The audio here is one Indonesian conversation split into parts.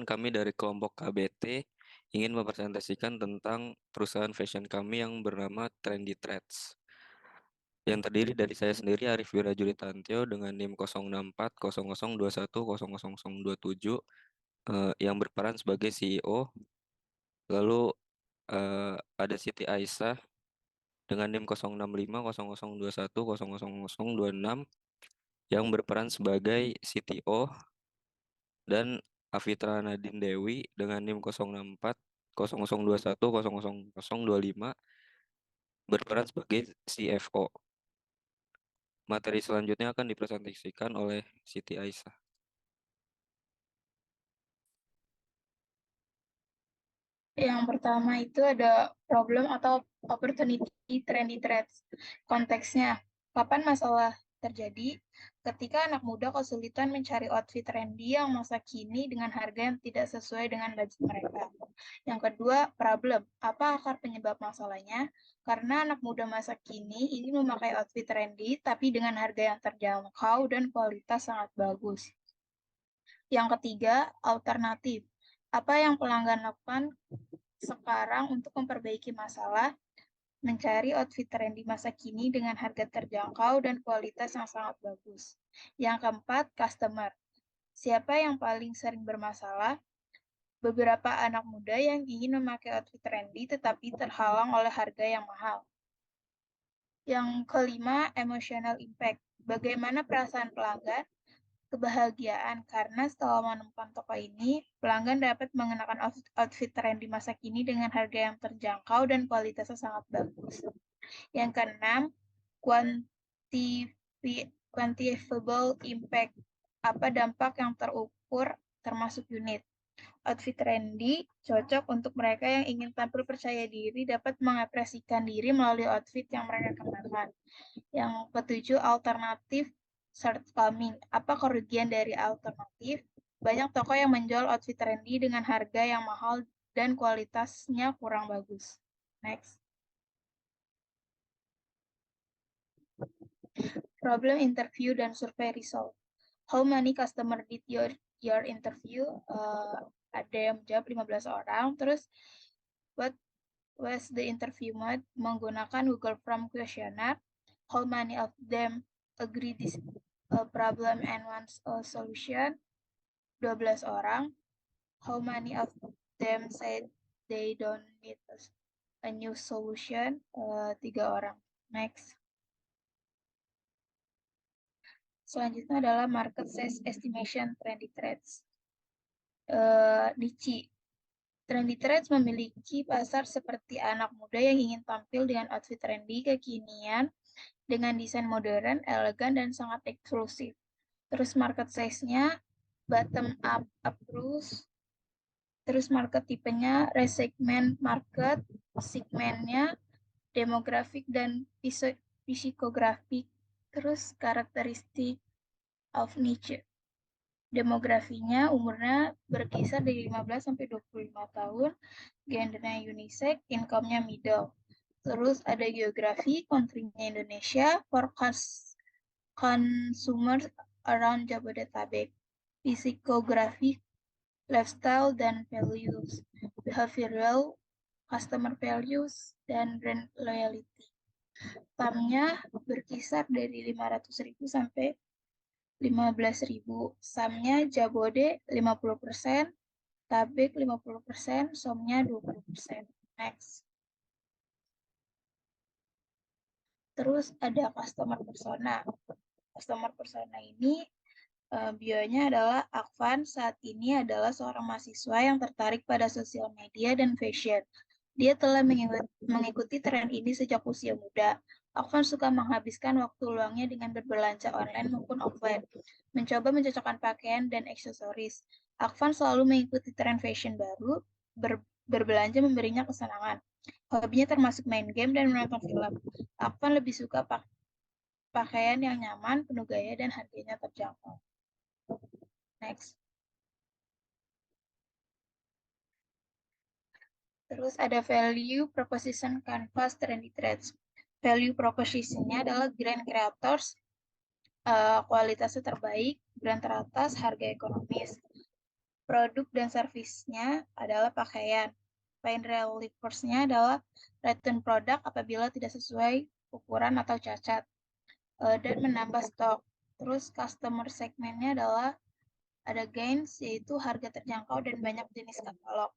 Perkenalkan, kami dari kelompok KBT ingin mempresentasikan tentang perusahaan fashion kami yang bernama Trendy Threads. Yang terdiri dari saya sendiri, Arif Wirajulitantio, dengan NIM 064002100027, yang berperan sebagai CEO. Lalu ada Siti Aisyah dengan NIM 065002100026, yang berperan sebagai CTO, dan Afitra Nadine Dewi dengan NIM 064002100025, berperan sebagai CFO. Materi selanjutnya akan dipresentasikan oleh Siti Aisyah. Yang pertama itu ada problem atau opportunity trendy threads. Konteksnya, kapan masalah terjadi? Ketika anak muda kesulitan mencari outfit trendy yang masa kini dengan harga yang tidak sesuai dengan budget mereka. Yang kedua, problem. Apa akar penyebab masalahnya? Karena anak muda masa kini ingin memakai outfit trendy tapi dengan harga yang terjangkau dan kualitas sangat bagus. Yang ketiga, alternatif. Apa yang pelanggan lakukan sekarang untuk memperbaiki masalah? Mencari outfit trendy masa kini dengan harga terjangkau dan kualitas yang sangat bagus. Yang keempat, customer. Siapa yang paling sering bermasalah? Beberapa anak muda yang ingin memakai outfit trendy tetapi terhalang oleh harga yang mahal. Yang kelima, emotional impact. Bagaimana perasaan pelanggan? Kebahagiaan, karena setelah menemukan toko ini, pelanggan dapat mengenakan outfit trendy masa kini dengan harga yang terjangkau dan kualitasnya sangat bagus. Yang keenam, quantifiable impact. Apa dampak yang terukur termasuk unit? Outfit trendy cocok untuk mereka yang ingin tampil percaya diri, dapat mengekspresikan diri melalui outfit yang mereka kenakan. Yang ketujuh, alternatif shortcoming. Apa kerugian dari alternatif? Banyak toko yang menjual outfit trendy dengan harga yang mahal dan kualitasnya kurang bagus. Next. Problem interview dan survey result. How many customer did your interview? Ada yang menjawab 15 orang. Terus, what was the interview mode? Menggunakan Google Form questionnaire. How many of them agree this problem and wants a solution? 12 orang. How many of them said they don't need a new solution? 3 orang. Next. Selanjutnya adalah market size estimation trendy threads. Niche. Trendy threads memiliki pasar seperti anak muda yang ingin tampil dengan outfit trendy kekinian dengan desain modern, elegan, dan sangat eksklusif. Terus market size-nya bottom up approach. Terus market tipenya resegment market, segmennya demografik dan psikografik. Terus karakteristik of niche. Demografinya umurnya berkisar dari 15 sampai 25 tahun, gendernya unisex, income-nya middle. Terus ada geografi, country-nya Indonesia, forecast consumers around Jabodetabek. Psikografi, lifestyle dan values, behavioral, customer values, dan brand loyalty. TAM-nya berkisar dari 500.000 sampai 15.000. SAM-nya Jabode 50%, Tabek 50%, SOM-nya 20%. Next. Terus ada customer persona. Customer persona ini bio-nya adalah Akvan saat ini adalah seorang mahasiswa yang tertarik pada sosial media dan fashion. Dia telah mengikuti tren ini sejak usia muda. Akvan suka menghabiskan waktu luangnya dengan berbelanja online maupun offline, mencoba mencocokkan pakaian dan aksesoris. Akvan selalu mengikuti tren fashion baru, berbelanja memberinya kesenangan. Hobinya termasuk main game dan menonton film. Akvan lebih suka pakaian yang nyaman, penuh gaya, dan harganya terjangkau. Next. Terus ada value proposition canvas trendy threads. Value proposition-nya adalah brand creators, kualitasnya terbaik, brand teratas, harga ekonomis. Produk dan servisnya adalah pakaian. Fine relieversnya adalah return produk apabila tidak sesuai ukuran atau cacat, dan menambah stok. Terus customer segmentnya adalah ada gains, yaitu harga terjangkau dan banyak jenis katalog.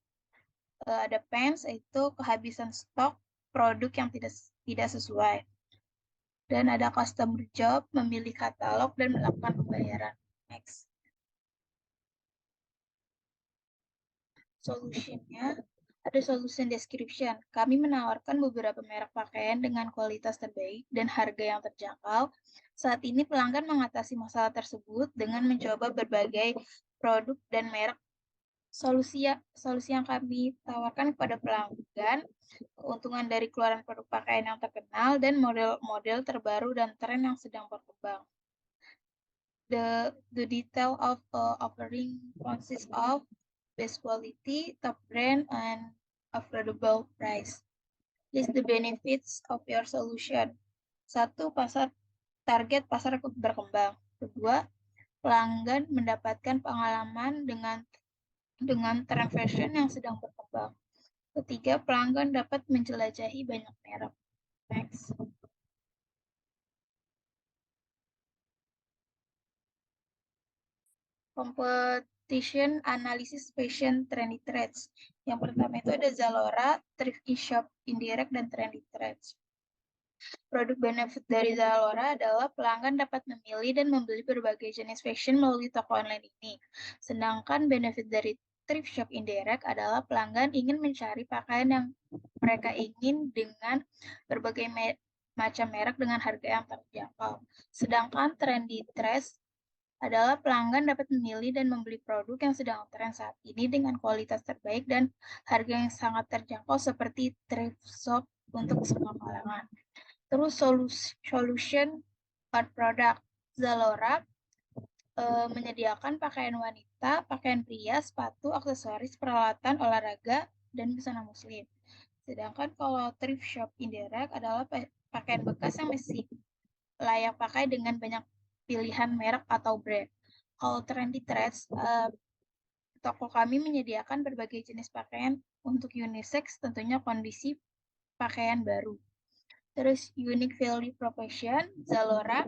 Ada pains, yaitu kehabisan stok produk yang tidak sesuai. Dan ada customer job, memilih katalog dan melakukan pembayaran. Next. Solutionnya, ada solution description. Kami menawarkan beberapa merek pakaian dengan kualitas terbaik dan harga yang terjangkau. Saat ini pelanggan mengatasi masalah tersebut dengan mencoba berbagai produk dan merek. Solusi yang kami tawarkan kepada pelanggan, keuntungan dari keluaran produk pakaian yang terkenal, dan model-model terbaru dan tren yang sedang berkembang. The detail of offering consists of best quality, top brand, and affordable price. List the benefits of your solution. 1. Target pasar berkembang. 2. Pelanggan mendapatkan pengalaman dengan tren fashion yang sedang berkembang. 3. Pelanggan dapat menjelajahi banyak merek. Next. Competition Analysis Fashion Trendy Threads. Yang pertama itu ada Zalora, Thrift Shop Indirect, dan Trendy Threads. Produk benefit dari Zalora adalah pelanggan dapat memilih dan membeli berbagai jenis fashion melalui toko online ini. Sedangkan benefit dari Thrift Shop Indirect adalah pelanggan ingin mencari pakaian yang mereka ingin dengan berbagai macam merek dengan harga yang terjangkau. Sedangkan Trendy Threads adalah pelanggan dapat memilih dan membeli produk yang sedang tren saat ini dengan kualitas terbaik dan harga yang sangat terjangkau seperti thrift shop untuk semua kalangan. Terus solution part product. Zalora menyediakan pakaian wanita, pakaian pria, sepatu, aksesoris, peralatan olahraga, dan busana muslim. Sedangkan kalau thrift shop Indirect adalah pakaian bekas yang masih layak pakai dengan banyak pilihan merek atau brand. Kalau Trendy Threads, toko kami menyediakan berbagai jenis pakaian untuk unisex, tentunya kondisi pakaian baru. Terus unique value proposition, Zalora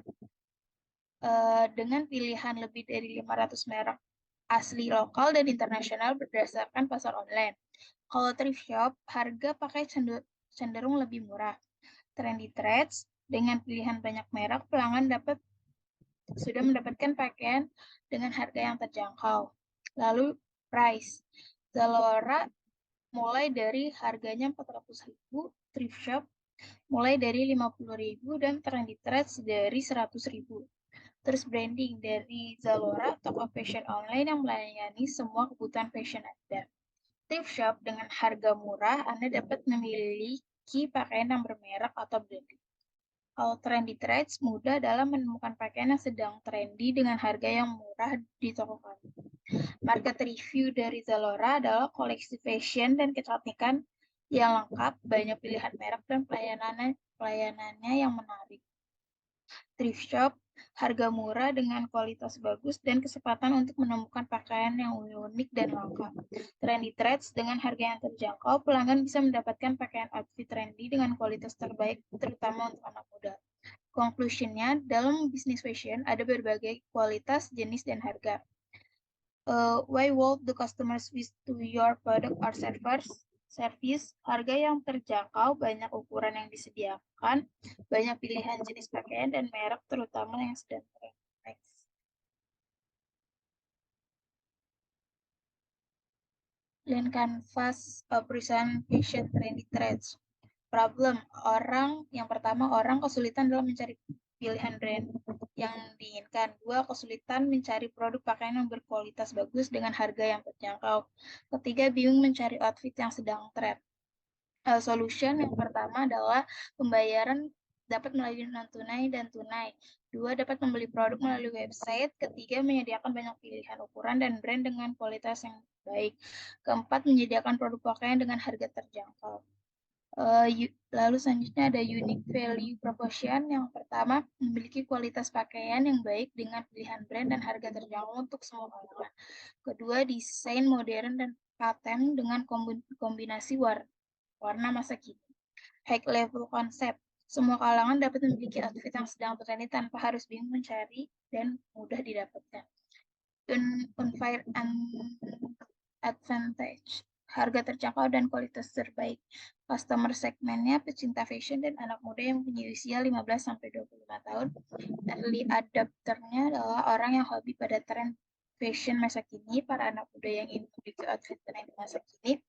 dengan pilihan lebih dari 500 merek asli lokal dan internasional berdasarkan pasar online. Kalau thrift shop, harga pakai cenderung lebih murah. Trendy Threads dengan pilihan banyak merek, pelanggan sudah mendapatkan pakaian dengan harga yang terjangkau. Lalu price. Zalora mulai dari harganya 400.000, thrift shop mulai dari 50.000, dan Trendy Threads dari 100.000. Terus branding dari Zalora, toko fashion online yang melayani semua kebutuhan fashion Anda. Thrift shop dengan harga murah, Anda dapat memiliki pakaian yang bermerek atau branding. Kalau Trendy Threads mudah dalam menemukan pakaian yang sedang trendy dengan harga yang murah di toko kami. Market review dari Zalora adalah koleksi fashion dan kecantikan yang lengkap, banyak pilihan merek, dan pelayanannya yang menarik. Thrift shop, harga murah dengan kualitas bagus dan kesempatan untuk menemukan pakaian yang unik dan langka. Trendy Threads dengan harga yang terjangkau, pelanggan bisa mendapatkan pakaian outfit trendy dengan kualitas terbaik, terutama untuk anak muda. Conclusionnya, dalam bisnis fashion ada berbagai kualitas, jenis, dan harga. Why would the customers switch to your product or service? Harga yang terjangkau, banyak ukuran yang disediakan, banyak pilihan jenis pakaian dan merek, terutama yang sedang tren. Dan kanvas perusahaan fashion Trendy Threads. Problem, yang pertama, orang kesulitan dalam mencari pilihan brand yang diinginkan. 2. Kesulitan mencari produk pakaian yang berkualitas bagus dengan harga yang terjangkau. 3. Bingung mencari outfit yang sedang tren. Solution yang pertama adalah pembayaran dapat melalui non-tunai dan tunai. 2. Dapat membeli produk melalui website. 3. Menyediakan banyak pilihan ukuran dan brand dengan kualitas yang baik. 4. Menyediakan produk pakaian dengan harga terjangkau. Lalu selanjutnya ada unique value proposition. Yang pertama, memiliki kualitas pakaian yang baik dengan pilihan brand dan harga terjangkau untuk semua kalangan. Kedua, desain modern dan paten dengan kombinasi warna masa kini. High level concept. Semua kalangan dapat memiliki outfit yang sedang trendy tanpa harus bingung mencari dan mudah didapatkan. Unfair advantage. Harga terjangkau dan kualitas terbaik. Customer segmennya pecinta fashion dan anak muda yang mempunyai usia 15-25 tahun. Early adapternya adalah orang yang hobi pada tren fashion masa kini, para anak muda yang ingin memiliki outfit tren masa kini.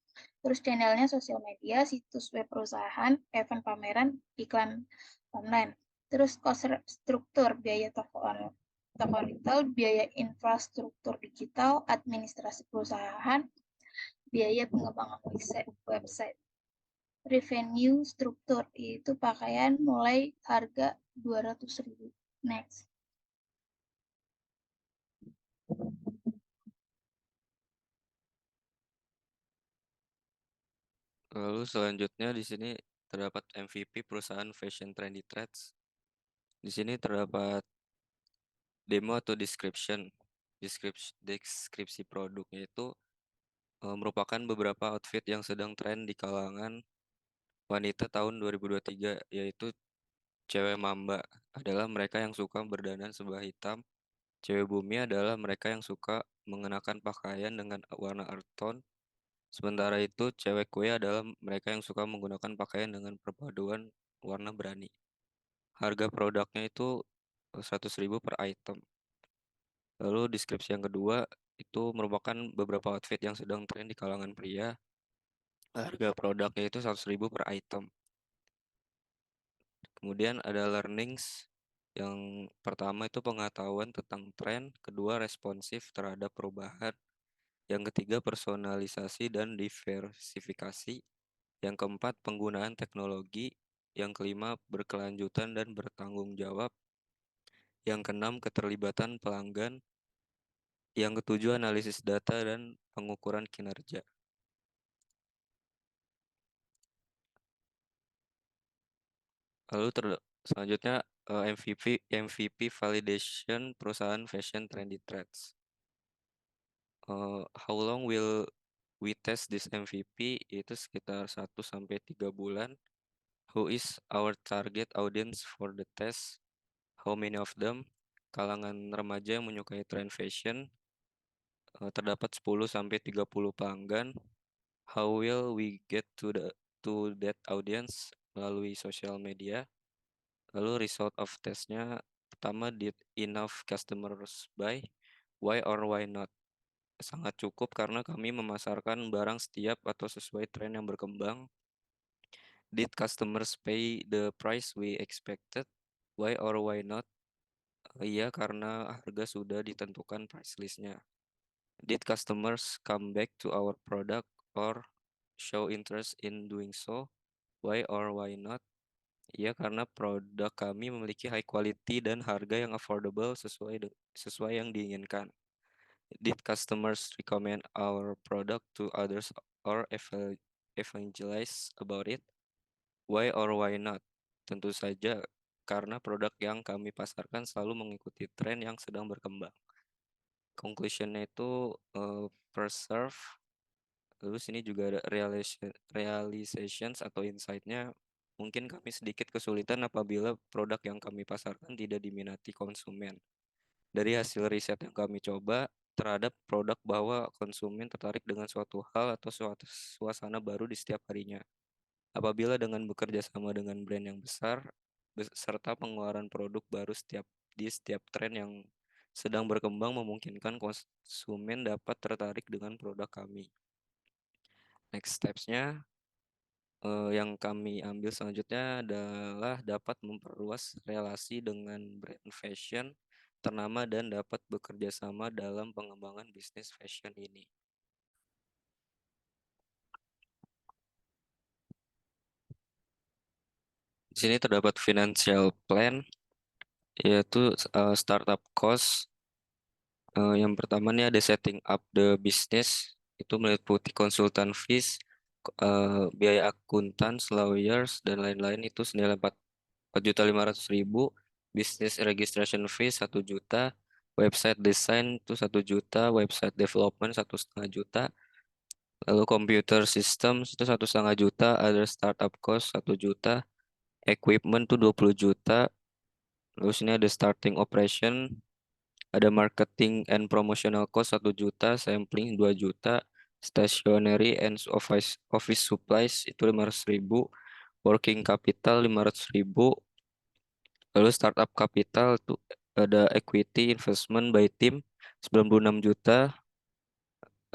Terus channelnya sosial media, situs web perusahaan, event pameran, iklan online. Terus cost struktur, biaya toko retail, biaya infrastruktur digital, administrasi perusahaan, biaya pengembangan website. Revenue struktur, yaitu pakaian mulai harga 200.000. Next. Lalu selanjutnya di sini terdapat MVP perusahaan Fashion Trendy Threads. Di sini terdapat demo atau deskripsi produknya itu merupakan beberapa outfit yang sedang tren di kalangan wanita tahun 2023, yaitu cewek mamba adalah mereka yang suka berdandan serba hitam, cewek bumi adalah mereka yang suka mengenakan pakaian dengan warna earth tone, sementara itu cewek kue adalah mereka yang suka menggunakan pakaian dengan perpaduan warna berani. Harga produknya itu 100.000 per item. Lalu deskripsi yang kedua itu merupakan beberapa outfit yang sedang tren di kalangan pria. Harga produknya itu 100.000 per item. Kemudian ada learnings. Yang pertama itu pengetahuan tentang tren, kedua responsif terhadap perubahan, yang ketiga personalisasi dan diversifikasi, yang keempat penggunaan teknologi, yang kelima berkelanjutan dan bertanggung jawab, yang keenam keterlibatan pelanggan, yang ketujuh analisis data dan pengukuran kinerja. Lalu selanjutnya MVP validation perusahaan fashion trendy threads. How long will we test this MVP? Itu sekitar 1-3 bulan. Who is our target audience for the test? How many of them? Kalangan remaja yang menyukai tren fashion. Terdapat 10-30 pelanggan. How will we get to that audience? Melalui sosial media. Lalu result of testnya, pertama, did enough customers buy? Why or why not? Sangat cukup karena kami memasarkan barang setiap atau sesuai tren yang berkembang. Did customers pay the price we expected? Why or why not? Iya, karena harga sudah ditentukan price listnya. Did customers come back to our product or show interest in doing so? Why or why not? Iya, karena produk kami memiliki high quality dan harga yang affordable sesuai yang diinginkan. Did customers recommend our product to others or evangelize about it? Why or why not? Tentu saja karena produk yang kami pasarkan selalu mengikuti tren yang sedang berkembang. Conclusionnya itu preserve. Lalu sini juga ada realizations atau insight-nya. Mungkin kami sedikit kesulitan apabila produk yang kami pasarkan tidak diminati konsumen. Dari hasil riset yang kami coba terhadap produk bahwa konsumen tertarik dengan suatu hal atau suatu suasana baru di setiap harinya. Apabila dengan bekerja sama dengan brand yang besar, serta pengeluaran produk baru di setiap tren yang sedang berkembang memungkinkan konsumen dapat tertarik dengan produk kami. Next steps-nya yang kami ambil selanjutnya adalah dapat memperluas relasi dengan brand fashion ternama dan dapat bekerja sama dalam pengembangan bisnis fashion ini. Di sini terdapat financial plan, yaitu startup cost. Yang pertama nih ada setting up the business, itu meliputi konsultan fees, biaya akuntan, lawyers, dan lain-lain itu senilai 4.500.000. Business registration fee 1 juta. Website design itu 1 juta. Website development 1,5 juta. Lalu computer systems itu 1,5 juta. Other startup cost 1 juta. Equipment tuh 20 juta. Terus ini ada starting operation, ada marketing and promotional cost 1 juta, sampling 2 juta, stationery and office supplies itu 500.000, working capital 500.000, lalu startup capital tuh ada equity investment by team 96 juta,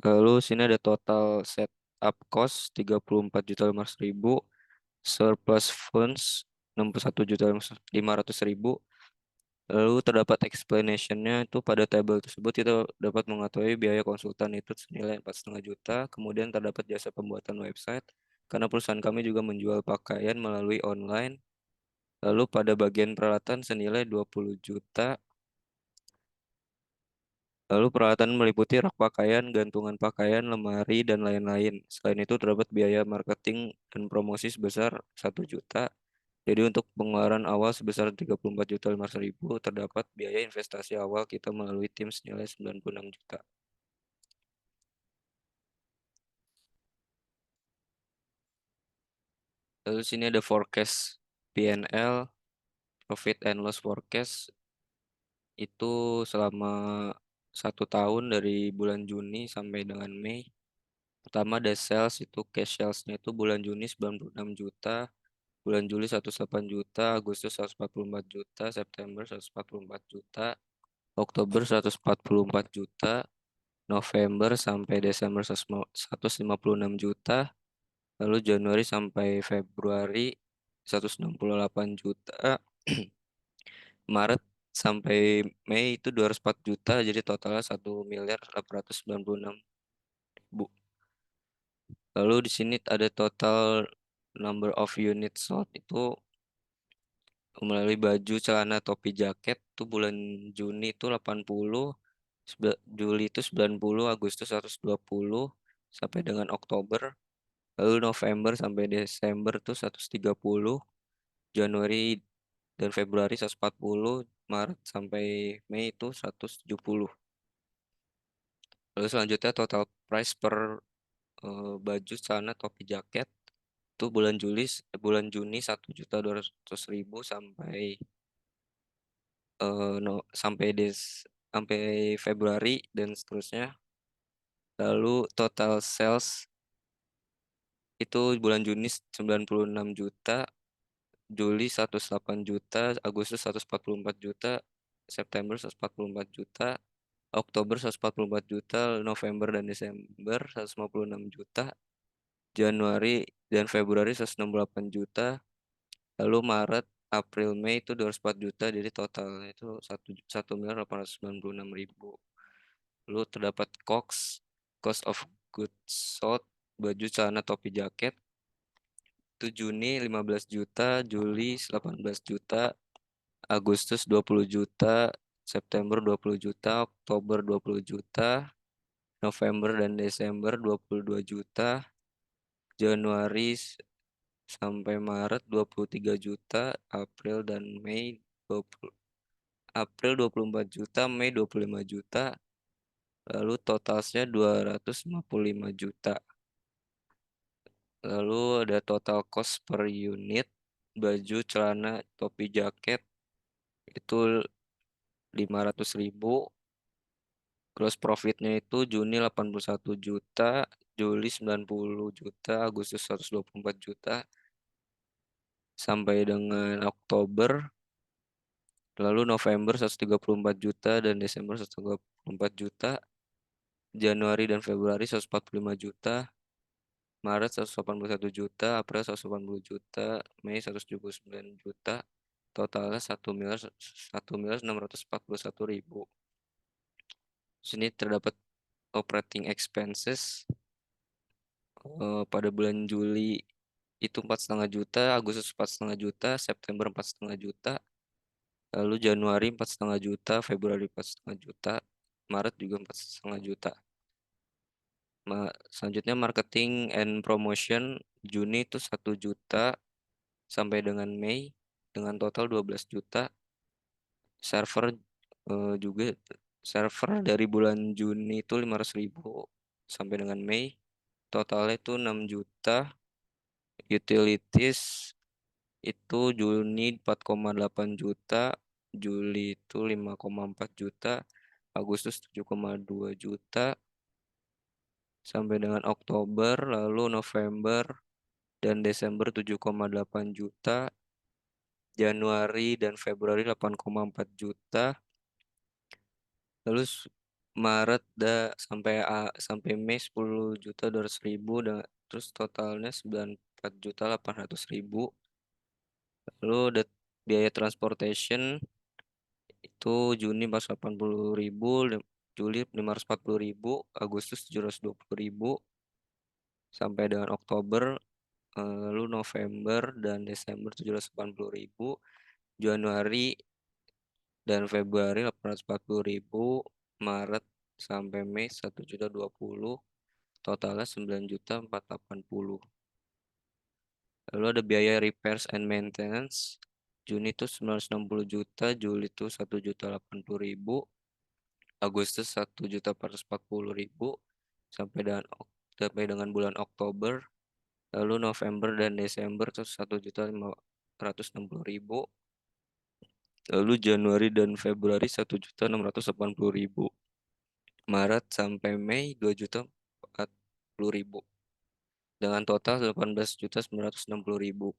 lalu sini ada total setup cost 34.500.000, surplus funds 61.500.000. Lalu terdapat explanation-nya itu pada tabel tersebut kita dapat mengetahui biaya konsultan itu senilai 4,5 juta. Kemudian terdapat jasa pembuatan website karena perusahaan kami juga menjual pakaian melalui online. Lalu pada bagian peralatan senilai 20 juta. Lalu peralatan meliputi rak pakaian, gantungan pakaian, lemari, dan lain-lain. Selain itu terdapat biaya marketing dan promosi sebesar 1 juta. Jadi untuk pengeluaran awal sebesar 34.500.000 terdapat biaya investasi awal kita melalui tim senilai 96 juta. Lalu sini ada forecast P&L, profit and loss forecast itu selama 1 tahun dari bulan Juni sampai dengan Mei. Pertama ada sales itu cash salesnya itu bulan Juni 96 juta, bulan Juli 108 juta, Agustus 144 juta, September 144 juta, Oktober 144 juta, November sampai Desember 156 juta, lalu Januari sampai Februari 168 juta, Maret sampai Mei itu 204 juta, jadi totalnya 1.896.000. Lalu di sini ada total number of units sold itu melalui baju, celana, topi, jaket itu bulan Juni itu 80, Juli itu 90, Agustus 120, sampai dengan Oktober. Lalu November sampai Desember tuh 130, Januari dan Februari 140, Maret sampai Mei itu 170. Lalu selanjutnya total price per baju, celana, topi, jaket itu bulan Juni 1.200.000 sampai no, sampai Februari dan seterusnya. Lalu total sales itu bulan Juni 96 juta, Juli 108 juta, Agustus 144 juta, September 144 juta, Oktober 144 juta, November dan Desember 156 juta, Januari dan Februari 168 juta, lalu Maret, April, Mei itu 204 juta, jadi totalnya itu 1.896.000. Lalu terdapat cost of goods sold, baju, celana, topi, jaket, itu Juni 15 juta, Juli 18 juta, Agustus 20 juta, September 20 juta, Oktober 20 juta, November dan Desember 22 juta, Januari sampai Maret 23 juta, April dan Mei 20, April 24 juta, Mei 25 juta, lalu totalnya 255 juta. Lalu ada total cost per unit, baju, celana, topi, jaket, itu 500.000. Gross profitnya itu Juni 81 juta, Juli 90 juta, Agustus 124 juta, sampai dengan Oktober, lalu November 134 juta, dan Desember 134 juta, Januari dan Februari 145 juta, Maret 181 juta, April 180 juta, Mei 179 juta, totalnya 1.641.000. Sini terdapat operating expenses pada bulan Juli itu 4,5 juta, Agustus 4,5 juta, September 4,5 juta, lalu Januari 4,5 juta, Februari 4,5 juta, Maret juga 4,5 juta. Selanjutnya marketing and promotion Juni itu 1 juta sampai dengan Mei dengan total 12 juta. Server juga server dari bulan Juni itu 500.000 sampai dengan Mei. Totalnya itu 6 juta. Utilities itu Juni 4,8 juta, Juli itu 5,4 juta, Agustus 7,2 juta, sampai dengan Oktober, lalu November dan Desember 7,8 juta, Januari dan Februari 8,4 juta, lalu Maret sampai Mei 10 juta 200 ribu, dan terus totalnya 94 juta 800 ribu. Lalu ada biaya transportation itu Juni 480 ribu, Juli 540 ribu, Agustus 720 ribu, sampai dengan Oktober, lalu November dan Desember 780 ribu, Januari dan Februari 840 ribu, Maret sampai Mei 1.020.000, totalnya 9.480.000. Lalu ada biaya repairs and maintenance, Juni itu 960 juta, Juli itu 1.080.000, Agustus 1.440.000, sampai dengan bulan Oktober, lalu November dan Desember itu 1.560.000, lalu Januari dan Februari 1.680.000, Maret sampai Mei 2.040.000, dengan total 18.960.000.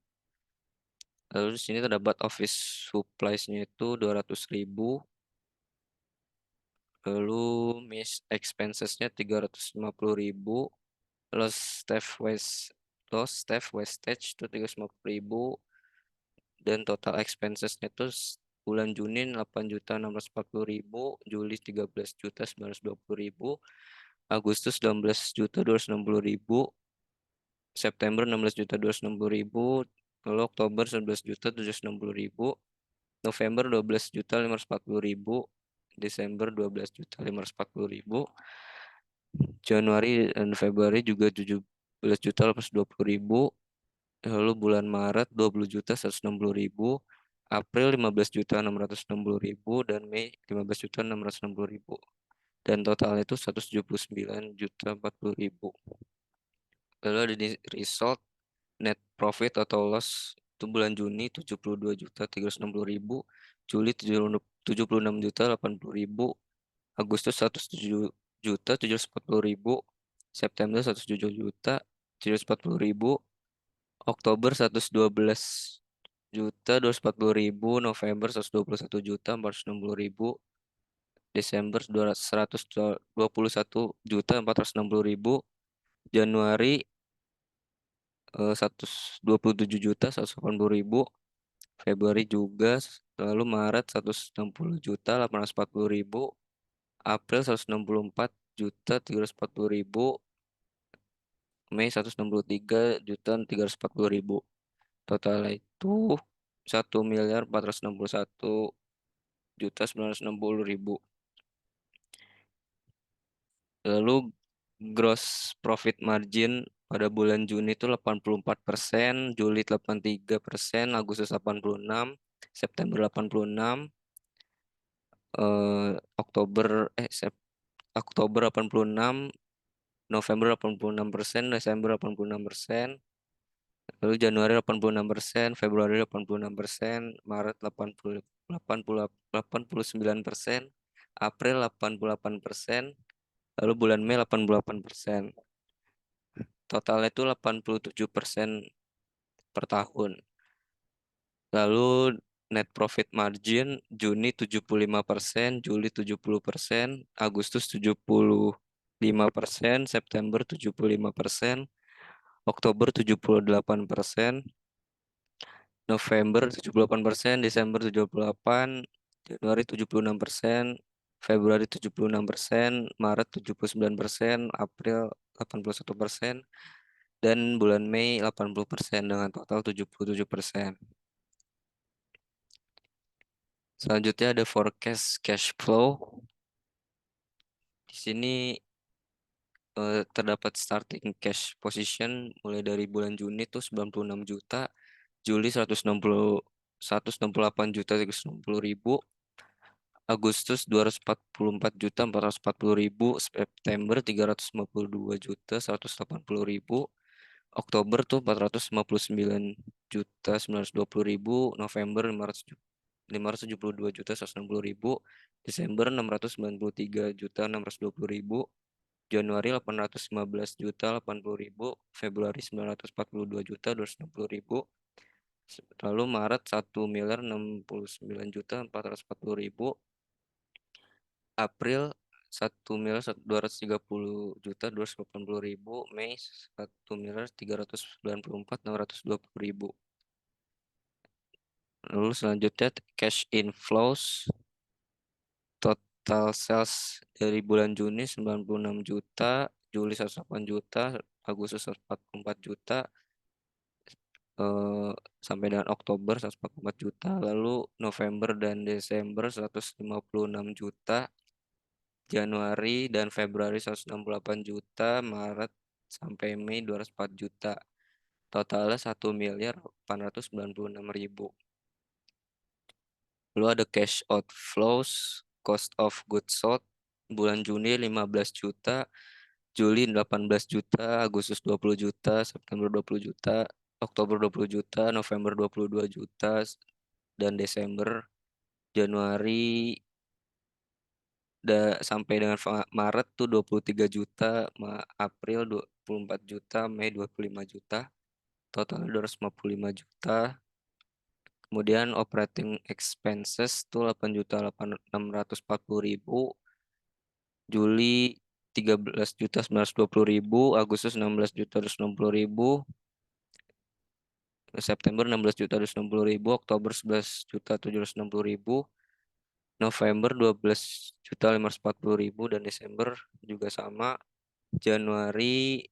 Lalu di sini terdapat office supplies-nya itu 200.000, lalu miss expenses-nya 350.000, lost staff waste lost staff wastage itu 350.000, dan total expenses-nya itu bulan Juni 8.640.000, Juli 13.920.000, Agustus 16.260.000, September 16.260.000, lalu Oktober 11.760.000, November 12.540.000, Desember 12.540.000, Januari dan Februari juga 17.820.000, lalu bulan Maret 20.160.000, April 15.660.000, dan Mei 15.660.000. Dan total itu 179.040.000. Lalu ada di result net profit atau loss itu bulan Juni 72.360.000, Juli 76.080.000, Agustus 107.740.000, September 107.740.000, Oktober 112.240.000, November 121.460.000, Desember 121.460.000, Januari 127.180.000, Februari juga, lalu Maret 160.840.000, April 164.340.000, Mei 163.340.000. Total itu 1.461.960.000. Lalu gross profit margin pada bulan Juni itu 84%, Juli 83%, Agustus 86%, September 86%, eh, Oktober eh Sep- Oktober 86%, November 86%, Desember 86%, lalu Januari 86%, Februari 86%, Maret 89%, April 88%, lalu bulan Mei 88%. Totalnya itu 87% per tahun. Lalu net profit margin Juni 75%, Juli 70%, Agustus 75%, September 75%, Oktober 78%, November 78%, Desember 78%, Januari 76%, Februari 76%, Maret 79%, April 81%, dan bulan Mei 80% dengan total 77%. Selanjutnya ada forecast cash flow. Di sini terdapat starting cash position mulai dari bulan Juni tuh 96 juta, Juli 168 juta 360 ribu, Agustus 244 juta 440 ribu, September 352 juta 180 ribu, Oktober tuh 459 juta 920 ribu, November 572 juta 160 ribu, Desember 693 juta 620 ribu, Januari 815 juta 80 ribu, Februari 942 juta 260 ribu, lalu Maret 1 miliar 69 juta 440 ribu, April 1 miliar 230 juta 280 ribu, Mei 1 miliar 394 620 ribu. Lalu selanjutnya cash inflows, total sales dari bulan Juni 96 juta, Juli 108 juta, Agustus 144 juta, eh, sampai dengan Oktober 144 juta, lalu November dan Desember 156 juta, Januari dan Februari 168 juta, Maret sampai Mei 204 juta. Totalnya 1 miliar 896 ribu. Lalu ada cash outflows, cost of goods sold, bulan Juni 15 juta, Juli 18 juta, Agustus 20 juta, September 20 juta, Oktober 20 juta, November 22 juta, dan Desember, Januari sampai dengan Maret tuh 23 juta, April 24 juta, Mei 25 juta, total 255 juta. Kemudian operating expenses tuh 8 juta 640 ribu, Juli 13 juta 920 ribu, Agustus 16 juta 260 ribu, September 16 juta 260 ribu, Oktober 11 juta 760 ribu, November 12 juta 540 ribu, dan Desember juga sama. Januari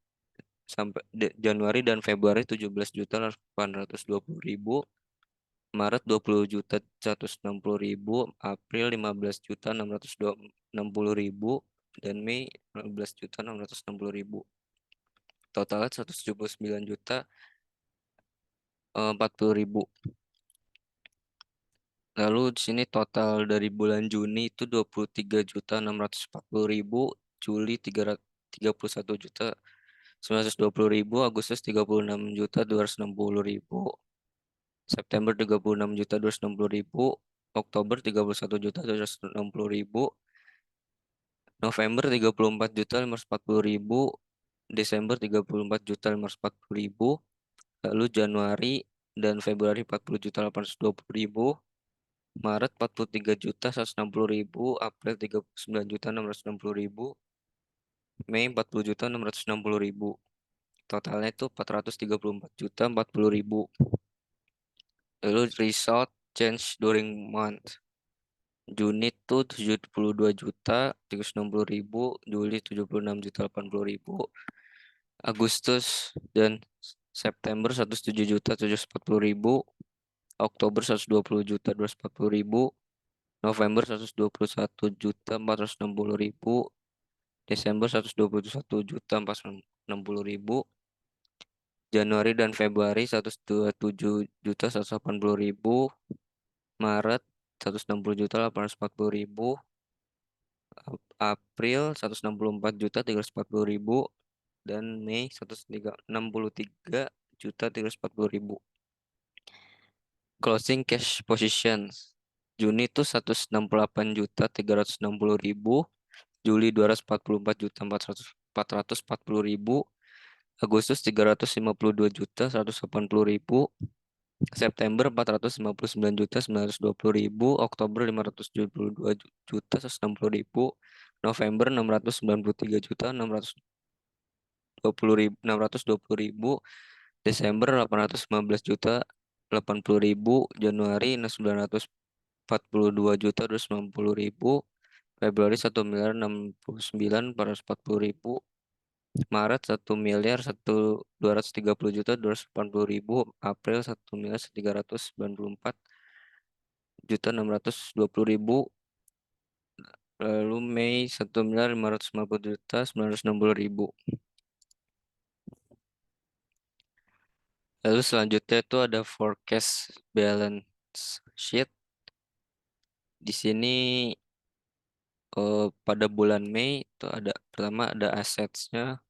Januari dan Februari 17 juta 820 ribu, Maret 20 juta 160 ribu, April 15 juta 660 ribu, dan Mei 15 juta 660 ribu. Totalnya 179 juta 40 ribu. Lalu di sini total dari bulan Juni itu 23 juta 640 ribu, Juli 31 juta 920 ribu, Agustus 36 juta 260 ribu, September 36 juta 260 ribu, Oktober 31 juta 260 ribu, November 34 juta 540 ribu, Desember 34 juta 540 ribu, lalu Januari dan Februari 40 juta 820 ribu, Maret 43 juta 160 ribu, April 39 juta 660 ribu, Mei 40 juta 660 ribu. Totalnya itu 434 juta 40 ribu. Lalu result change during month. Juni itu 72 juta 360 ribu, Juli 76 juta 80 ribu, Agustus dan September 107 juta 740 ribu, Oktober 120 juta 240 ribu, November 121 juta 460 ribu, Desember 121 juta 460 ribu, Januari dan Februari 127 juta 180 ribu, Maret 160 juta 840 ribu, April 164 juta 340 ribu, dan Mei 163 juta 340 ribu. Closing cash positions. Juni itu 168 juta 360 ribu, Juli 244 juta 440 ribu, Agustus 352 juta 180 ribu, September 459 juta 920 ribu, Oktober 572 juta 160 ribu, November 693 juta 620 ribu, Desember 815 juta 80 ribu, Januari 942 juta 290 ribu, Februari 1 miliar 69 440 ribu, Maret 1 miliar 230 juta 280 ribu, April 1 miliar 394 juta 620 ribu, Lalu Mei 1.550.960.000. Lalu selanjutnya itu ada forecast balance sheet. Di sini pada bulan Mei itu ada pertama ada assetsnya,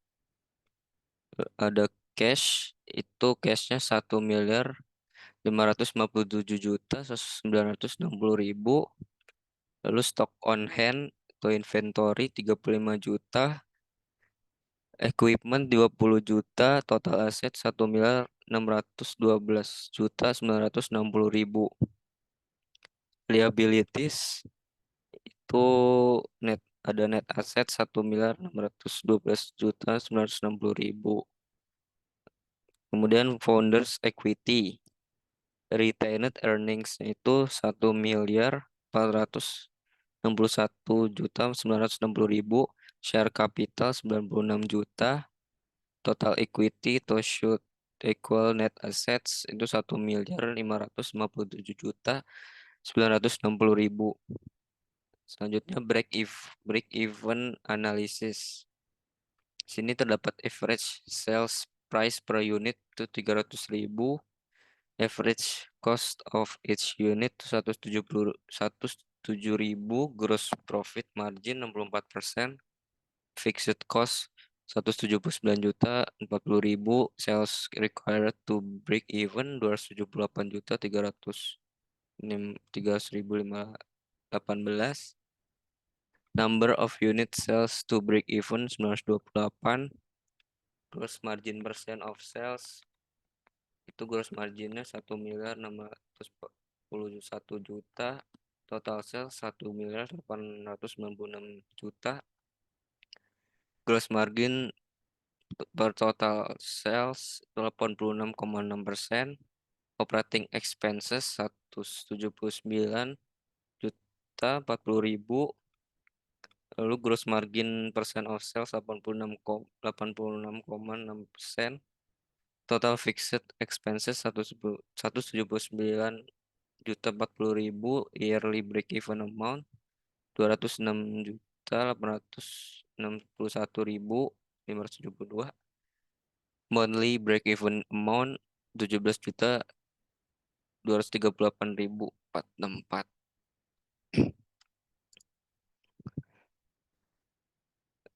ada cash. Itu cashnya 1.557.960.000. Lalu stock on hand atau inventory 35 juta, equipment 20 juta, total aset 1.612.960.000. Liabilities itu net ada net aset 1.612.960.000. Kemudian founders equity retained earnings itu 1.461.960.000. Share capital 96 juta. Total equity to should equal net assets itu 1.557.960.000. Selanjutnya break even analysis. Sini terdapat average sales price per unit itu 300.000. Average cost of each unit itu 107.000. Gross profit margin 64%. Fixed cost 179 juta 40.000. Sales required to break even 278 juta 300.518. Number of unit sales to break even 928. Gross margin percent of sales itu gross marginnya 1.641 juta. Total sales 1.896 juta. Gross margin per total sales 86,6%. Operating expenses 179 juta 40.000. Lalu gross margin percent of sales 86,6%. Total fixed expenses 179 juta 40.000. Yearly break even amount 206.861.572. Monthly break even amount 17.238.464.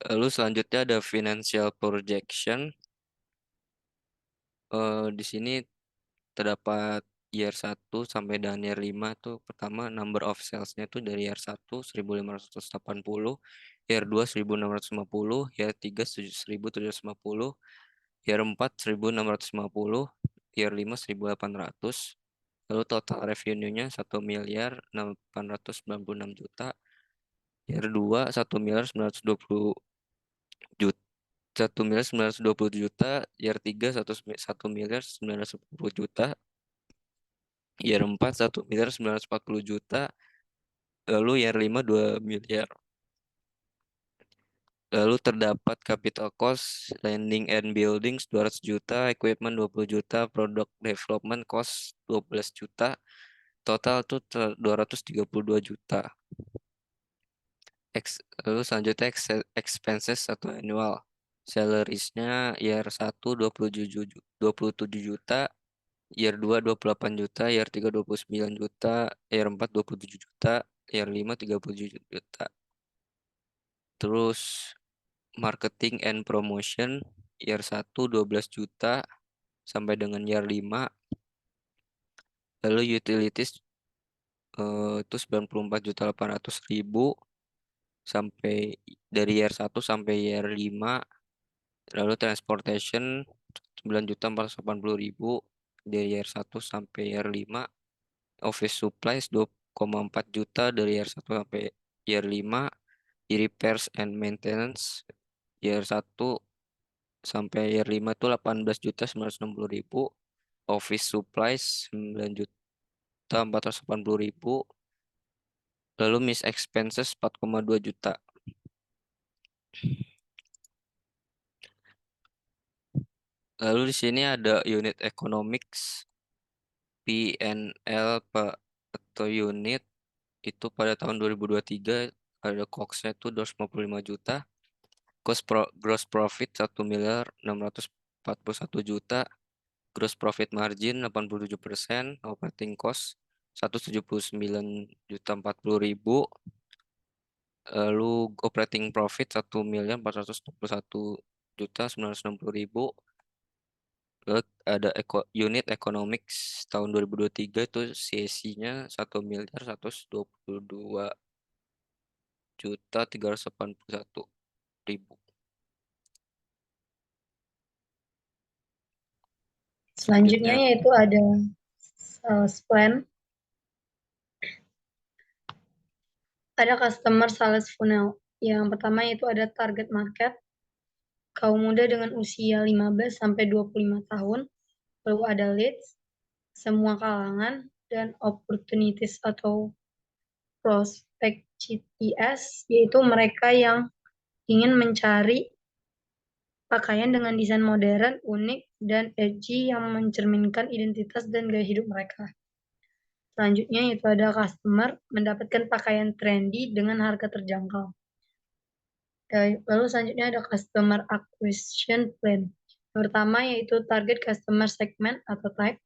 Lalu selanjutnya ada financial projection. Di sini terdapat year 1 sampai dengan year 5 tuh. Pertama number of salesnya tuh dari year 1 1.580, year 2 1.650, year 3 1.750, year 4 1.650, year 5 1.800. Lalu total revenue-nya 1.896.000.000. Year 2 1.920 juta. 1.920 juta. Year 3 1.910 juta. Year 4 1.940 juta. Lalu year 5 2 miliar. Lalu terdapat capital cost, landing and buildings 200 juta, equipment 20 juta, product development cost 12 juta. Total tuh 232 juta. Lalu selanjutnya expenses satu annual. Salariesnya year 1 27 juta, year 2 28 juta, year 3 29 juta, year 4 27 juta, year 5 37 juta. Terus marketing and promotion year 1 12 juta sampai dengan year 5. Lalu utilities itu 94.800.000 sampai dari year 1 sampai year 5. Lalu transportation 9.480.000 dari year 1 sampai year 5. Office supplies 2,4 juta dari year 1 sampai year 5. Repairs and maintenance year 1 sampai year 5 tuh 18.960.000. Office supplies 9.480.000. Lalu miss expenses 4,2 juta. Lalu di sini ada unit economics PNL atau unit itu pada tahun 2023 ada COGS-nya itu 255 juta, gross profit 1.641 juta, gross profit margin 87%, operating cost 179.040.000, lalu operating profit 1.461.960.000. Lalu ada unit economics tahun 2023 itu CAC-nya 1.122.381.000. Selanjutnya Selanjutnya, yaitu ada sales plan. Ada customer sales funnel. Yang pertama yaitu ada target market, kaum muda dengan usia 15 sampai 25 tahun. Lalu ada leads, semua kalangan, dan opportunities atau prospek GTS, yaitu mereka yang ingin mencari pakaian dengan desain modern, unik, dan edgy yang mencerminkan identitas dan gaya hidup mereka. Selanjutnya yaitu ada customer mendapatkan pakaian trendy dengan harga terjangkau. Lalu selanjutnya ada customer acquisition plan. Yang pertama yaitu target customer segment atau type,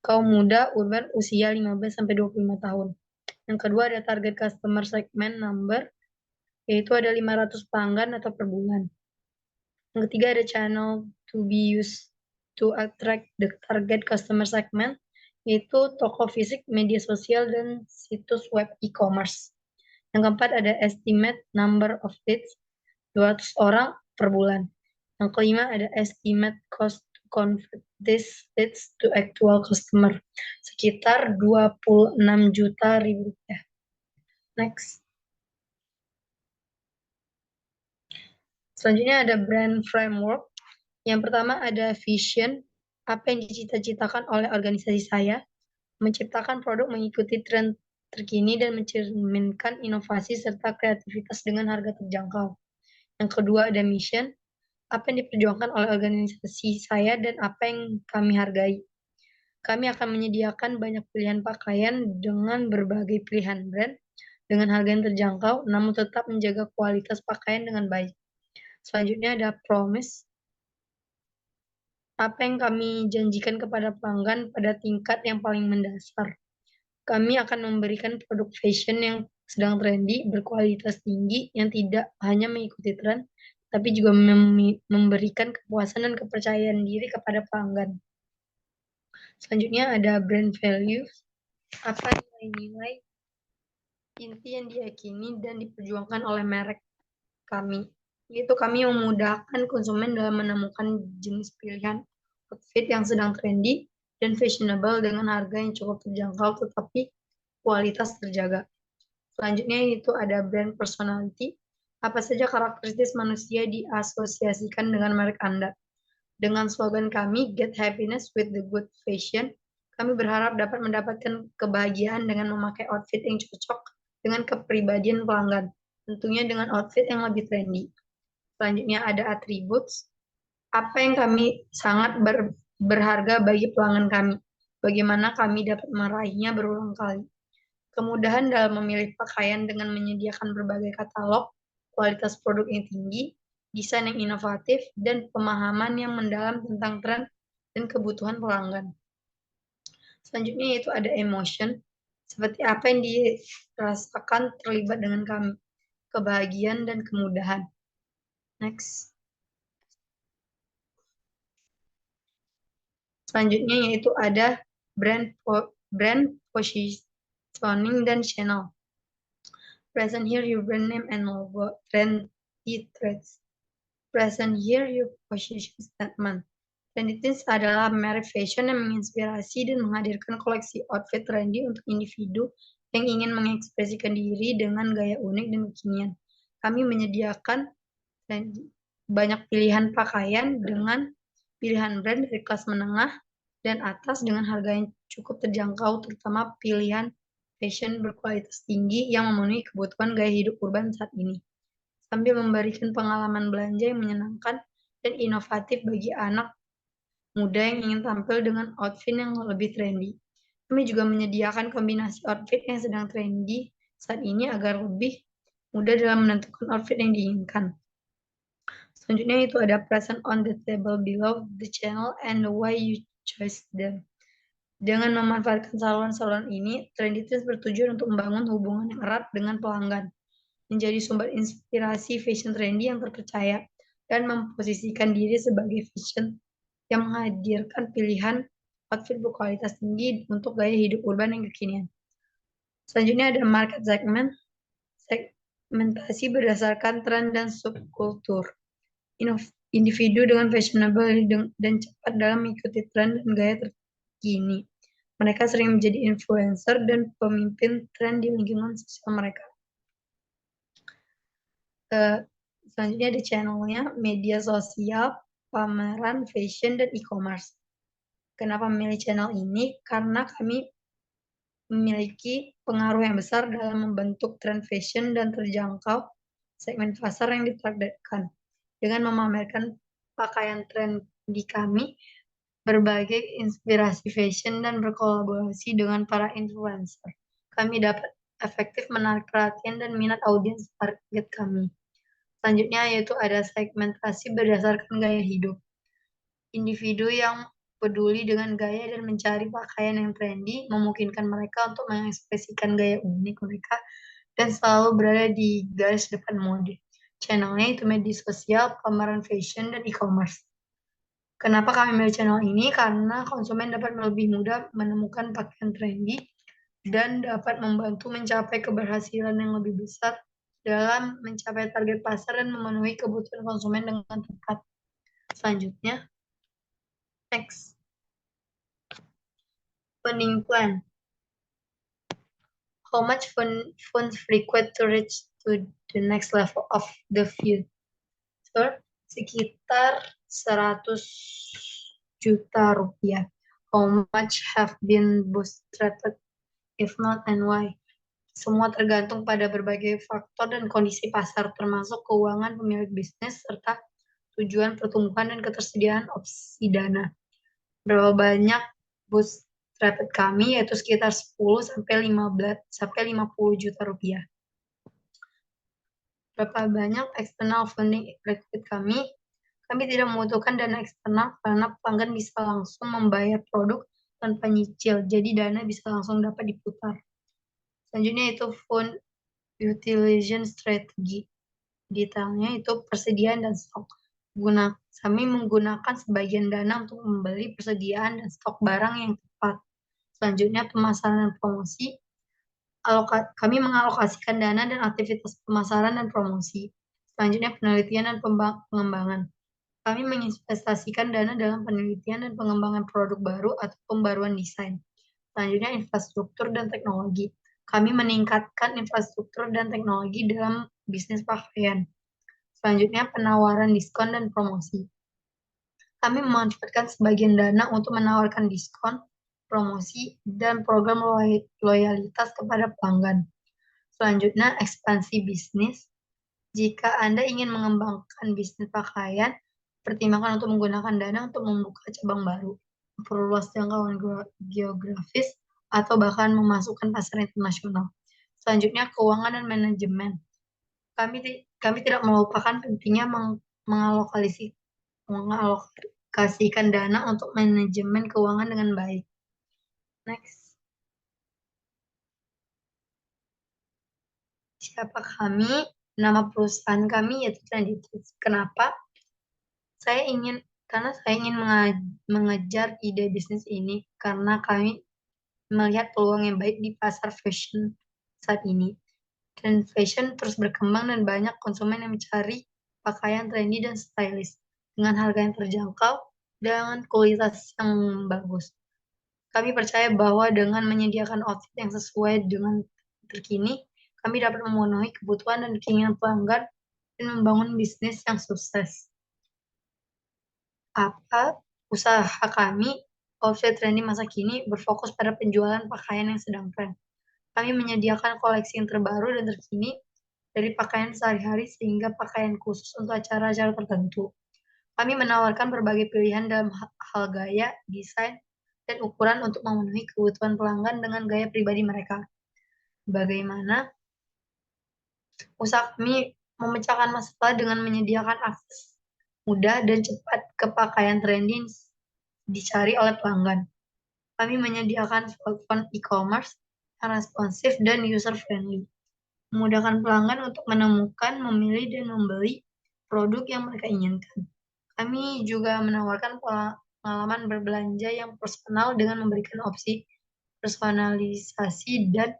kaum muda urban usia 15-25 tahun. Yang kedua ada target customer segment number, yaitu ada 500 pelanggan atau per bulan. Yang ketiga ada channel to be used to attract the target customer segment, yaitu toko fisik, media sosial, dan situs web e-commerce. Yang keempat ada estimate number of leads, 200 orang per bulan. Yang kelima ada estimate cost to convert this leads to actual customer, sekitar 26 juta ribu rupiah. Next. Selanjutnya ada brand framework. Yang pertama ada vision, apa yang dicita-citakan oleh organisasi saya, menciptakan produk mengikuti tren terkini dan mencerminkan inovasi serta kreativitas dengan harga terjangkau. Yang kedua ada mission, apa yang diperjuangkan oleh organisasi saya dan apa yang kami hargai. Kami akan menyediakan banyak pilihan pakaian dengan berbagai pilihan brand dengan harga yang terjangkau, namun tetap menjaga kualitas pakaian dengan baik. Selanjutnya ada promise, apa yang kami janjikan kepada pelanggan pada tingkat yang paling mendasar. Kami akan memberikan produk fashion yang sedang trendy, berkualitas tinggi, yang tidak hanya mengikuti tren, tapi juga memberikan kepuasan dan kepercayaan diri kepada pelanggan. Selanjutnya ada brand values, apa nilai-nilai inti yang diyakini dan diperjuangkan oleh merek kami. Yaitu kami memudahkan konsumen dalam menemukan jenis pilihan outfit yang sedang trendy dan fashionable dengan harga yang cukup terjangkau tetapi kualitas terjaga. Selanjutnya itu ada brand personality. Apa saja karakteristik manusia diasosiasikan dengan merek Anda. Dengan slogan kami, Get Happiness with the Good Fashion, kami berharap dapat mendapatkan kebahagiaan dengan memakai outfit yang cocok dengan kepribadian pelanggan, tentunya dengan outfit yang lebih trendy. Selanjutnya ada attributes, apa yang kami sangat berharga bagi pelanggan kami, bagaimana kami dapat meraihnya berulang kali. Kemudahan dalam memilih pakaian dengan menyediakan berbagai katalog, kualitas produk yang tinggi, desain yang inovatif, dan pemahaman yang mendalam tentang tren dan kebutuhan pelanggan. Selanjutnya yaitu ada emotion, seperti apa yang dirasakan terlibat dengan kami, kebahagiaan dan kemudahan. Next. Selanjutnya yaitu ada brand positioning dan channel. Present here your brand name and logo, trendy threads. Present here your position statement. Trendy Things adalah merek fashion yang menginspirasi dan menghadirkan koleksi outfit trendy untuk individu yang ingin mengekspresikan diri dengan gaya unik dan kekinian. Kami menyediakan banyak pilihan pakaian dengan pilihan brand dari kelas menengah dan atas dengan harga yang cukup terjangkau, terutama pilihan fashion berkualitas tinggi yang memenuhi kebutuhan gaya hidup urban saat ini, sambil memberikan pengalaman belanja yang menyenangkan dan inovatif bagi anak muda yang ingin tampil dengan outfit yang lebih trendy. Kami juga menyediakan kombinasi outfit yang sedang trendy saat ini agar lebih mudah dalam menentukan outfit yang diinginkan. Selanjutnya itu ada present on the table below the channel and why you choose them. Dengan memanfaatkan saluran-saluran ini, Trendy Trends bertujuan untuk membangun hubungan yang erat dengan pelanggan, menjadi sumber inspirasi fashion trendy yang terpercaya, dan memposisikan diri sebagai fashion yang menghadirkan pilihan outfit berkualitas tinggi untuk gaya hidup urban yang kekinian. Selanjutnya ada market segment, segmentasi berdasarkan tren dan subkultur. Individu dengan fashionable dan cepat dalam mengikuti tren dan gaya terkini. Mereka sering menjadi influencer dan pemimpin tren di lingkungan sosial mereka. Selanjutnya ada channelnya, media sosial, pameran, fashion, dan e-commerce. Kenapa memilih channel ini? Karena kami memiliki pengaruh yang besar dalam membentuk tren fashion dan terjangkau segmen pasar yang ditargetkan. Dengan memamerkan pakaian tren di kami, berbagai inspirasi fashion dan berkolaborasi dengan para influencer. Kami dapat efektif menarik perhatian dan minat audiens target kami. Selanjutnya yaitu ada segmentasi berdasarkan gaya hidup. Individu yang peduli dengan gaya dan mencari pakaian yang trendy memungkinkan mereka untuk mengekspresikan gaya unik mereka dan selalu berada di garis depan mode. Channelnya itu media sosial, pameran fashion, dan e-commerce. Kenapa kami memilih channel ini? Karena konsumen dapat lebih mudah menemukan pakaian trendy dan dapat membantu mencapai keberhasilan yang lebih besar dalam mencapai target pasar dan memenuhi kebutuhan konsumen dengan tepat. Selanjutnya, next. Funding plan. How much funds required to reach to the next level of the future? Sekitar 100 juta rupiah. How much have been bootstrapped? If not, and why? Semua tergantung pada berbagai faktor dan kondisi pasar, termasuk keuangan pemilik bisnis, serta tujuan pertumbuhan dan ketersediaan opsi dana. Berapa banyak bootstrapped kami, yaitu sekitar 10 sampai 50 juta rupiah. Berapa banyak external funding required kami? Kami tidak membutuhkan dana eksternal karena pelanggan bisa langsung membayar produk tanpa nyicil, jadi dana bisa langsung dapat diputar. Selanjutnya itu fund utilization strategy. Detailnya itu persediaan dan stok. Kami menggunakan sebagian dana untuk membeli persediaan dan stok barang yang tepat. Selanjutnya pemasaran dan promosi. Kami mengalokasikan dana dan aktivitas pemasaran dan promosi. Selanjutnya penelitian dan pengembangan. Kami menginvestasikan dana dalam penelitian dan pengembangan produk baru atau pembaruan desain. Selanjutnya infrastruktur dan teknologi. Kami meningkatkan infrastruktur dan teknologi dalam bisnis pakaian. Selanjutnya penawaran diskon dan promosi. Kami memanfaatkan sebagian dana untuk menawarkan diskon, promosi, dan program loyalitas kepada pelanggan. Selanjutnya ekspansi bisnis. Jika Anda ingin mengembangkan bisnis pakaian, pertimbangkan untuk menggunakan dana untuk membuka cabang baru, memperluas jangkauan geografis, atau bahkan memasukkan pasar internasional. Selanjutnya keuangan dan manajemen. Kami tidak melupakan pentingnya mengalokasikan dana untuk manajemen keuangan dengan baik. Next. Siapa kami? Nama perusahaan kami yaitu Trendy Trends. Kenapa? Karena saya ingin mengejar ide bisnis ini karena kami melihat peluang yang baik di pasar fashion saat ini. Trend fashion terus berkembang dan banyak konsumen yang mencari pakaian trendy dan stylish dengan harga yang terjangkau dengan kualitas yang bagus. Kami percaya bahwa dengan menyediakan outfit yang sesuai dengan terkini, kami dapat memenuhi kebutuhan dan keinginan pelanggan dan membangun bisnis yang sukses. Usaha kami, outfit trendy masa kini, berfokus pada penjualan pakaian yang sedang tren. Kami menyediakan koleksi yang terbaru dan terkini dari pakaian sehari-hari sehingga pakaian khusus untuk acara-acara tertentu. Kami menawarkan berbagai pilihan dalam hal gaya, desain, dan ukuran untuk memenuhi kebutuhan pelanggan dengan gaya pribadi mereka. Bagaimana? Usaha kami memecahkan masalah dengan menyediakan akses mudah dan cepat ke pakaian trendy yang dicari oleh pelanggan. Kami menyediakan platform e-commerce yang responsif dan user-friendly, memudahkan pelanggan untuk menemukan, memilih, dan membeli produk yang mereka inginkan. Kami juga menawarkan pengalaman berbelanja yang personal dengan memberikan opsi personalisasi dan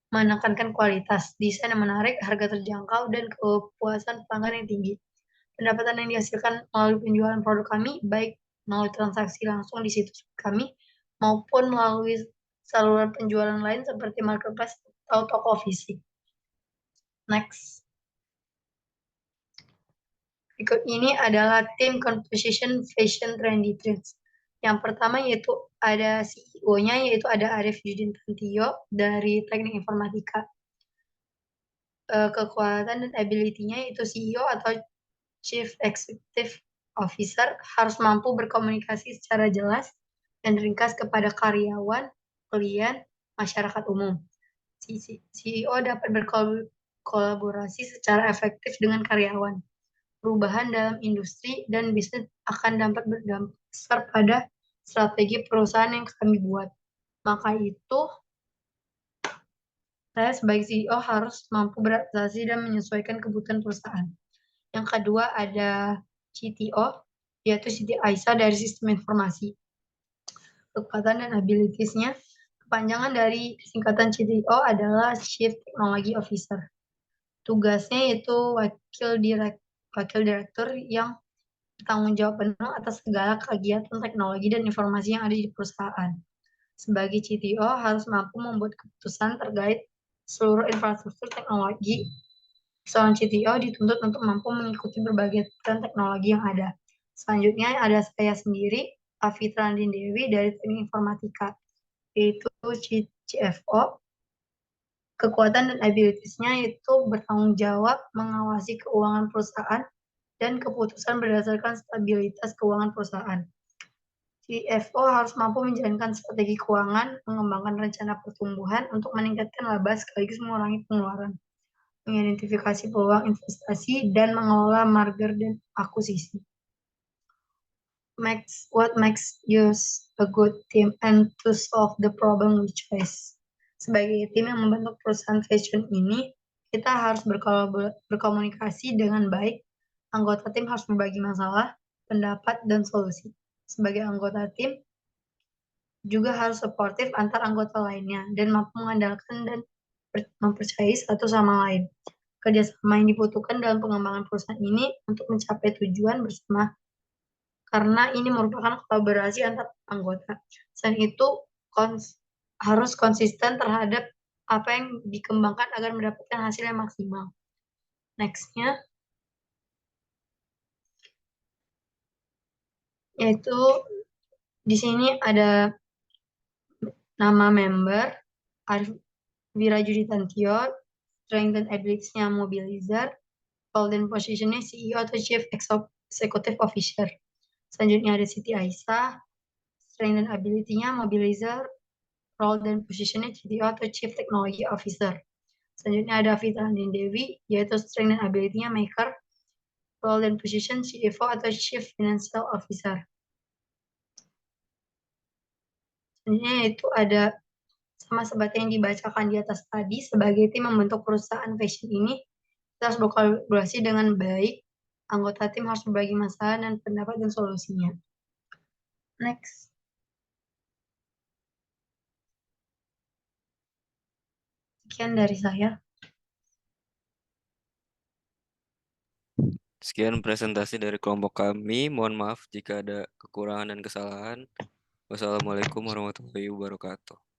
menekankan kualitas, desain yang menarik, harga terjangkau, dan kepuasan pelanggan yang tinggi. Pendapatan yang dihasilkan melalui penjualan produk kami, baik melalui transaksi langsung di situs kami, maupun melalui saluran penjualan lain seperti marketplace atau toko fisik. Next. Berikut ini adalah tim composition fashion trendy trends. Yang pertama yaitu ada CEO-nya, yaitu ada Arif Yudin Tantio dari Teknik Informatika. Kekuatan dan ability-nya yaitu CEO atau Chief Executive Officer harus mampu berkomunikasi secara jelas dan ringkas kepada karyawan, klien, masyarakat umum. CEO dapat berkolaborasi secara efektif dengan karyawan. Perubahan dalam industri dan bisnis akan dapat berdampak besar pada strategi perusahaan yang kami buat. Maka itu, saya sebagai CEO harus mampu beradaptasi dan menyesuaikan kebutuhan perusahaan. Yang kedua ada CTO, yaitu Siti Aisyah dari Sistem Informasi. Kekuatan dan abilities-nya, kepanjangan dari singkatan CTO adalah Chief Technology Officer. Tugasnya yaitu wakil direktur yang bertanggung jawab penuh atas segala kegiatan teknologi dan informasi yang ada di perusahaan. Sebagai CTO harus mampu membuat keputusan terkait seluruh infrastruktur teknologi. Seorang CTO dituntut untuk mampu mengikuti berbagai tren teknologi yang ada. Selanjutnya ada saya sendiri, Afitra Dewi dari Teknik Informatika, yaitu CFO. Kekuatan dan abilities-nya yaitu bertanggung jawab mengawasi keuangan perusahaan dan keputusan berdasarkan stabilitas keuangan perusahaan. CFO harus mampu menjalankan strategi keuangan, mengembangkan rencana pertumbuhan untuk meningkatkan laba sekaligus mengurangi pengeluaran, mengidentifikasi peluang investasi, dan mengelola merger dan akuisisi. What makes us a good team and to solve the problem we choose. Sebagai tim yang membentuk perusahaan fashion ini, kita harus berkomunikasi dengan baik. Anggota tim harus berbagi masalah, pendapat, dan solusi. Sebagai anggota tim, juga harus suportif antar anggota lainnya dan mampu mengandalkan dan mempercayai satu sama lain. Kerjasama yang dibutuhkan dalam pengembangan perusahaan ini untuk mencapai tujuan bersama karena ini merupakan kolaborasi antar anggota. Selain itu, harus konsisten terhadap apa yang dikembangkan agar mendapatkan hasil yang maksimal. Next-nya, yaitu di sini ada nama member, Arif Wirajudi Tantio, strength and abilities-nya mobilizer, role dan position-nya CEO atau Chief Executive Officer. Selanjutnya ada Siti Aisyah, strength dan ability-nya mobilizer, role dan position-nya CTO atau Chief Technology Officer. Selanjutnya ada Fitra Dewi, yaitu strength dan ability-nya maker, role dan position CFO atau Chief Financial Officer. Selanjutnya yaitu ada sama seperti yang dibacakan di atas tadi, sebagai tim membentuk perusahaan fashion ini, kita harus berkolaborasi dengan baik, anggota tim harus berbagi masalah dan pendapat dan solusinya. Next. Sekian dari saya. Sekian presentasi dari kelompok kami. Mohon maaf jika ada kekurangan dan kesalahan. Wassalamualaikum warahmatullahi wabarakatuh.